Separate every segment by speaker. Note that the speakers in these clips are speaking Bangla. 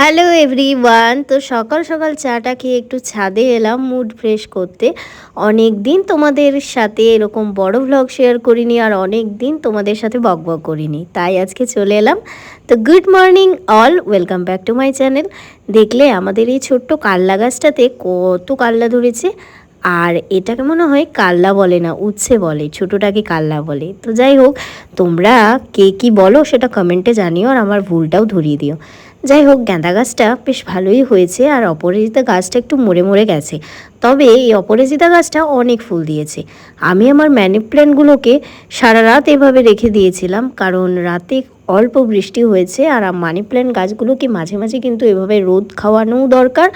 Speaker 1: Hello everyone. তো সকাল সকাল চাটা খেয়ে একটু ছাদে এলাম মুড ফ্রেশ করতে। অনেক দিন তোমাদের সাথে এরকম বড় ভ্লগ শেয়ার করিনি, আর অনেক দিন তোমাদের সাথে বকবক করিনি, তাই আজকে চলে এলাম। তো good morning all, welcome back to my channel. দেখলে আমাদের এই ছোট্ট কাল্লা গাছটাতে কত কাল্লা ধরেছে। আর এটাকে মনে হয় কাল্লা বলে না, উচ্ছে বলে, ছোটোটাকে কাল্লা বলে। তো যাই হোক, তোমরা কে কী বলো সেটা কমেন্টে জানিও, আর আমার ভুলটাও ধরিয়ে দিও। যাই হোক, গাঁদা গাছটা বেশ ভালোই হয়েছে, আর অপরাজিতা গাছটা একটু মরে মরে গেছে। তবে এই অপরাজিতা গাছটা অনেক ফুল দিয়েছে। আমি আমার মানি প্ল্যান্টগুলোকে সারা রাত এভাবে রেখে দিয়েছিলাম, কারণ রাতে অল্প বৃষ্টি হয়েছে। আর মানি প্ল্যান্ট গাছগুলোকে মাঝে মাঝে কিন্তু এভাবে রোদ খাওয়ানোও দরকার,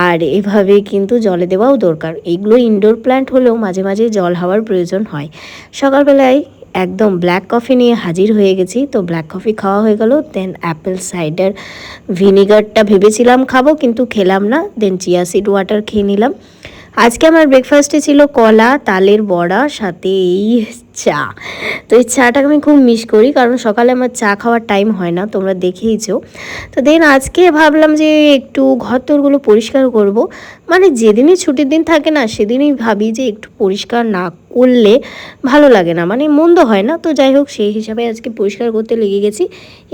Speaker 1: আর এভাবে কিন্তু জলে দেওয়াও দরকার। এইগুলো ইনডোর প্ল্যান্ট হলেও মাঝে মাঝে জল হাওয়ার প্রয়োজন হয়। সকালবেলায় একদম ব্ল্যাক কফি নিয়ে হাজির হয়ে গেছি। তো ব্ল্যাক কফি খাওয়া হয়ে গেল, দেন অ্যাপেল সাইডার ভিনিগারটা ভেবেছিলাম খাবো, কিন্তু খেলাম না। দেন চিয়া সিড ওয়াটার খেয়ে নিলাম। আজকে আমার ব্রেকফাস্টে ছিল কলা, তালের বড়া, সাথে এই চা। তো এই চাটাকে আমি খুব মিস করি, কারণ সকালে আমার চা খাওয়ার টাইম হয় না, তোমরা দেখেইছো। তো দেন আজকে ভাবলাম যে একটু ঘর তোরগুলো পরিষ্কার করব। মানে যেদিনই ছুটির দিন থাকে না, সেদিনই ভাবি যে একটু পরিষ্কার না করলে ভালো লাগে না, মানে মন্দ হয় না। তো যাই হোক, সেই হিসাবে আজকে পরিষ্কার করতে লেগে গেছি।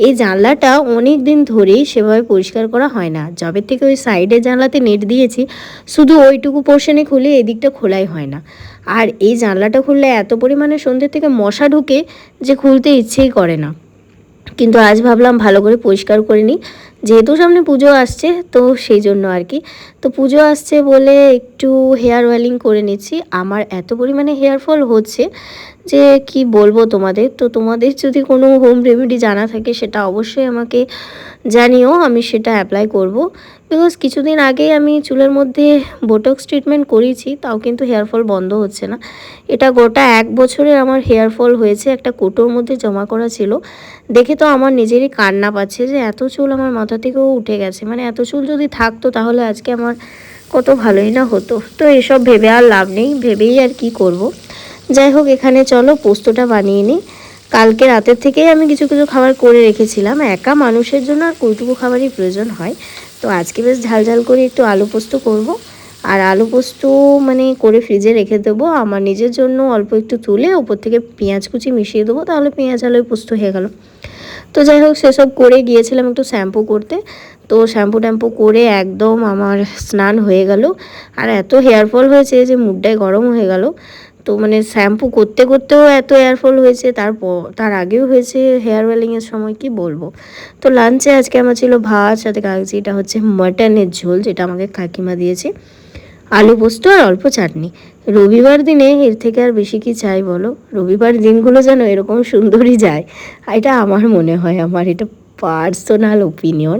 Speaker 1: এই জানলাটা অনেক দিন ধরেই সেভাবে পরিষ্কার করা হয় না। যবে থেকে ওই সাইডের জানলাতে নেট দিয়েছি, শুধু ওইটুকু পোর্শনে খুলে এদিকটা খোলাই হয় না। আর এই জানলাটা খুললে এত পরিমাণে সন্ধ্যে থেকে মশা ঢুকে যে খুলতে ইচ্ছেই করে না। কিন্তু আজ ভাবলাম ভালো করে পরিষ্কার করে নিই, যেহেতু সামনে পুজো আসছে, তো সেই জন্য আর কি। তো পুজো আসছে বলে একটু হেয়ার অয়েলিং করে নিচ্ছি। আমার এত পরিমাণে হেয়ার ফল হচ্ছে যে কি বলবো তোমাদের। তো তোমাদের যদি কোনো হোম রেমেডি জানা থাকে সেটা অবশ্যই আমাকে জানিও, আমি সেটা অ্যাপ্লাই করব। বিকজ কিছুদিন আগেই আমি চুলের মধ্যে বোটক্স ট্রিটমেন্ট করিয়েছি, তাও কিন্তু হেয়ার ফল বন্ধ হচ্ছে না। এটা গোটা 1 বছরের আমার হেয়ার ফল হয়েছে, একটা কোটোর মধ্যে জমা করা ছিল। দেখে তো আমার নিজেরই কান্না পাচ্ছে যে এত চুল আমার মাথা থেকেও উঠে গেছে। মানে এত চুল যদি থাকতো তাহলে আজকে আমার কত ভালোই না হতো। তো এসব ভেবে আর লাভ নেই, ভেবেই আর কি করব। যাই হোক, এখানে চলো পোস্তটা বানিয়ে নিই। কালকে রাতের থেকেই আমি কিছু কিছু খাবার করে রেখেছিলাম। একা মানুষের জন্য আর কইটুকু খাবারই প্রয়োজন হয়। তো আজকে বেশ ঝাল ঝাল করে একটু আলু পোস্ত করব। আর আলু পোস্ত মানে করে ফ্রিজে রেখে দেবো। আমার নিজের জন্য অল্প একটু তুলে ওপর থেকে পেঁয়াজ কুচি মিশিয়ে দেবো, তাহলে পেঁয়াজ আলুই পোস্ত হয়ে গেল। তো যাই হোক, সেসব করে গিয়েছিলাম একটু শ্যাম্পু করতে। তো শ্যাম্পু ট্যাম্পু করে একদম আমার স্নান হয়ে গেল। আর এত হেয়ার ফল হয়েছে যে মুডটাই গরম হয়ে গেল। তো মানে শ্যাম্পু করতে করতেও এত হেয়ার ফল হয়েছে, তার আগেও হয়েছে হেয়ার ওয়েলিংয়ের সময়, কি বলবো। তো লাঞ্চে আজকে আমার ছিল ভাত, সাথে কাগজি, এটা হচ্ছে মাটনের ঝোল, যেটা আমাকে কাকিমা দিয়েছে, আলু পোস্ত আর অল্প চাটনি। রবিবার দিনে এর থেকে আর বেশি কি চাই বলো। রবিবার দিনগুলো যেন এরকম সুন্দরই যায়, এটা আমার মনে হয়, আমার এটা পার্সোনাল ওপিনিয়ন,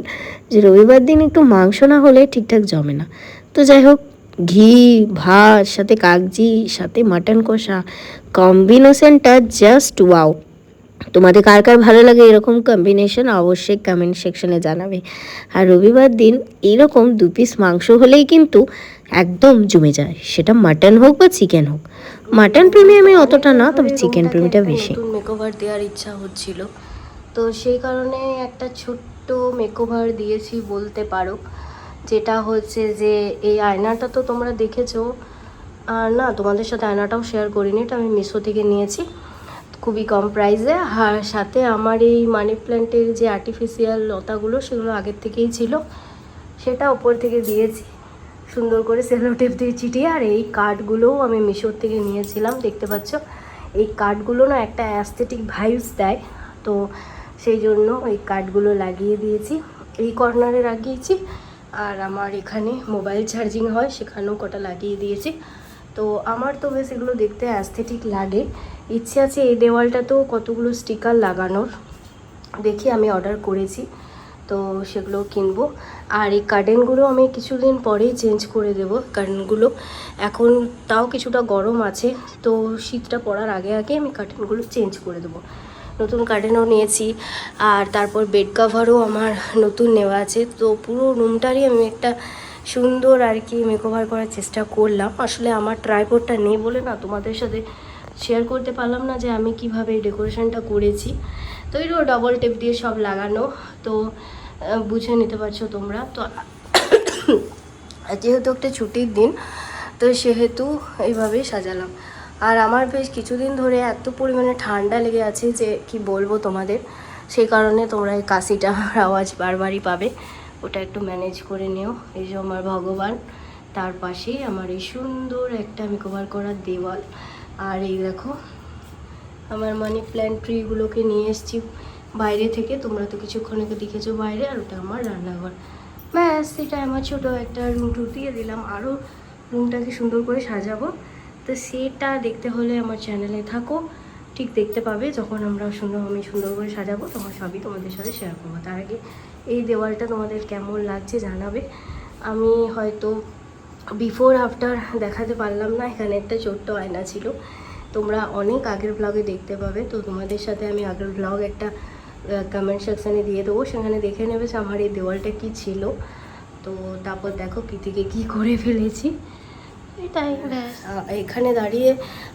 Speaker 1: যে রবিবার দিন একটু মাংস না হলে ঠিকঠাক জমে না। তো যাই হোক, ঘি ভাত সাথে কাগজি সাথে মাটন কষা, কম্বিনেশনটা জাস্ট ওয়াও। তোমাদের কার কার ভালো লাগে এরকম কম্বিনেশন অবশ্যই কমেন্ট সেকশনে জানাবে। আর রবিবার দিন এইরকম 2 পিস মাংস হলেই কিন্তু একদম জমে যায়, সেটা মাটন হোক বা চিকেন হোক। মাটন প্রেমী আমি অতটা না, তবে চিকেন প্রেমীটা বেশি।
Speaker 2: নতুন মেকওভার দেওয়ার ইচ্ছা হচ্ছিল, তো সেই কারণে একটা ছোট্ট মেকওভার দিয়েছি বলতে পারো। যেটা হচ্ছে যে এই আয়নাটা তো তোমরা দেখেছো, আর না তোমাদের সাথে আয়নাটাও শেয়ার করিনি, এটা আমি মিশো থেকে নিয়েছি খুবই কম প্রাইসে। আর সাথে আমার এই মানি প্ল্যান্টের যে আর্টিফিশিয়াল লতাগুলো, সেগুলো আগের থেকেই ছিল, সেটা ওপর থেকে দিয়েছি সুন্দর করে সেলো টেপ দিয়ে চিটিয়ে। আর এই কার্ডগুলোও আমি মিশোর থেকে নিয়েছিলাম, দেখতে পাচ্ছ। এই কার্ডগুলো না একটা অ্যাস্থেটিক ভাইবস দেয়, তো সেই জন্য এই কার্ডগুলো লাগিয়ে দিয়েছি, এই কর্নারে লাগিয়েছি। আর আমার এখানে মোবাইল চার্জিং হয়, সেখানেও কটা লাগিয়ে দিয়েছি। তো আমার তো বেশ এগুলো দেখতে অ্যাস্থেটিক লাগে। ইচ্ছে আছে এই দেওয়ালটাতেও কতগুলো স্টিকার লাগানোর, দেখি আমি অর্ডার করেছি, তো সেগুলো কিনবো। আর এই কার্টেনগুলো আমি কিছুদিন পরেই চেঞ্জ করে দেব। কার্টেনগুলো এখন তাও কিছুটা গরম আছে, তো শীতটা পড়ার আগে আগে আমি কার্টেনগুলো চেঞ্জ করে দেবো। নতুন কার্টেনও নিয়েছি, আর তারপর বেড কাভারও আমার নতুন নেওয়া আছে। তো পুরো রুমটারই আমি একটা সুন্দর আর কি মেকওভার করার চেষ্টা করলাম। আসলে আমার ট্রাইপডটা নেই বলে না তোমাদের সাথে শেয়ার করতে পারলাম না যে আমি কিভাবে ডেকোরেশনটা করেছি। তো এরও ডবল টেপ দিয়ে সব লাগানো। তো বুঝে নিতে পারছো তোমরা। তো যেহেতু একটা ছুটির দিন, তো সেহেতু এইভাবেই সাজালাম। আর আমার বেশ কিছুদিন ধরে এত পরিমাণে ঠান্ডা লেগে আছে যে কি বলবো তোমাদের, সেই কারণে তোমরা এই কাশিটা আওয়াজ বারবারই পাবে, ওটা একটু ম্যানেজ করে নিও। এই যে আমার ভগবান, তার পাশেই আমার এই সুন্দর একটা আমি কভার করার দেওয়াল। আর এই দেখো আমার মানি প্ল্যান্ট ট্রিগুলোকে নিয়ে এসেছি বাইরে থেকে, তোমরা তো কিছুক্ষণ আগে দেখেছো বাইরে, আর ওটা আমার রান্নাঘর। ব্যাস, এটা আমার ছোটো একটা রুম টুর দিয়ে দিলাম, আরও রুমটাকে সুন্দর করে সাজাবো। তো সেটা দেখতে হলে আমার চ্যানেলে থাকো, ঠিক দেখতে পাবে। যখন আমি সুন্দর করে সাজাবো তখন সবই তোমাদের সাথে শেয়ার করবো। তার আগে এই দেওয়ালটা তোমাদের কেমন লাগছে জানাবে। আমি হয়তো বিফোর আফটার দেখাতে পারলাম না, এখানে একটা ছোট্ট আয়না ছিল, তোমরা অনেক আগের ব্লগে দেখতে পাবে। তো তোমাদের সাথে আমি আগের ব্লগ একটা কমেন্ট সেকশানে দিয়ে দেবো, সেখানে দেখে নেবে যে আমার এই দেওয়ালটা কী ছিল। তো তারপর দেখো কী থেকে কী করে ফেলেছি, এটাই ব্যাস। এখানে দাঁড়িয়ে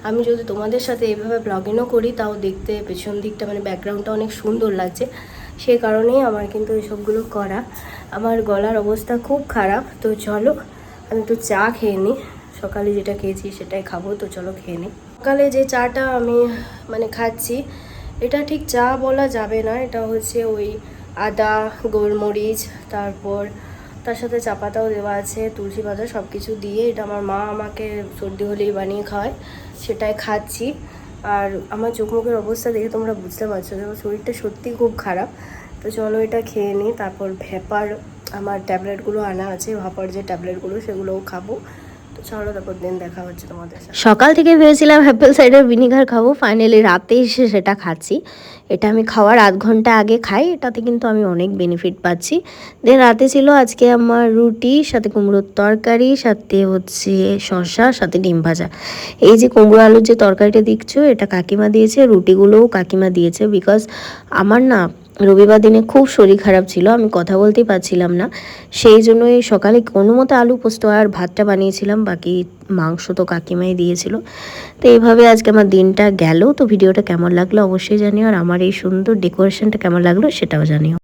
Speaker 2: আমি যদি তোমাদের সাথে এইভাবে ব্লগিংও করি, তাও দেখতে পেছন দিকটা মানে ব্যাকগ্রাউন্ডটা অনেক সুন্দর লাগছে, সেই কারণেই আমার কিন্তু এইসবগুলো করা। আমার গলার অবস্থা খুব খারাপ, তো চলো আমি একটু চা খেয়ে নিই। সকালে যেটা খেয়েছি সেটাই খাবো, তো চলো খেয়ে নিই। সকালে যে চাটা আমি মানে খাচ্ছি, এটা ঠিক চা বলা যাবে না, এটা হচ্ছে ওই আদা, গোলমরিচ, তারপর তার সাথে চা পাতাও দেওয়া আছে, তুলসী পাতা, সব কিছু দিয়ে। এটা আমার মা আমাকে সর্দি হলেই বানিয়ে খাওয়ায়, সেটাই খাচ্ছি। আর আমার চোখ মুখের অবস্থা দেখে তোমরা বুঝতে পারছো যে আমার শরীরটা সত্যিই খুব খারাপ। তো চলো এটা খেয়ে নিই, তারপর ভ্যাপার আমার ট্যাবলেটগুলো আনা আছে, ভাপার যে ট্যাবলেটগুলো সেগুলোও খাবো। তো চলো তারপর দিন দেখা হচ্ছে তোমাদের সাথে।
Speaker 1: সকাল থেকে ভেবেছিলাম অ্যাপেল সাইডার ভিনিগার খাবো, ফাইনালি রাতে এসে সেটা খাচ্ছি। এটা আমি খাওয়ার আধ ঘন্টা আগে খাই, এটাতে কিন্তু আমি অনেক বেনিফিট পাচ্ছি। দেন রাতে ছিল আজকে আমার রুটি, সাথে কুমড়োর তরকারি, সাথে হচ্ছে শসা, সাথে ডিম ভাজা। এই যে কুমড়ো আলুর যে তরকারিটা দেখছো, এটা কাকিমা দিয়েছে, রুটিগুলোও কাকিমা দিয়েছে। বিকজ আমার না রবিবার দিনে খুব শরীর খারাপ ছিল, আমি কথা বলতেই পারছিলাম না, সেই জন্য এই সকালে কোনো মতো আলু পোস্ত আর ভাতটা বানিয়েছিলাম, বাকি মাংস তো কাকিমাই দিয়েছিল। তো এইভাবে আজকে আমার দিনটা গেল। তো ভিডিওটা কেমন লাগলো অবশ্যই জানিও, আর আমার এই সুন্দর ডেকোরেশনটা কেমন লাগলো সেটাও জানিও।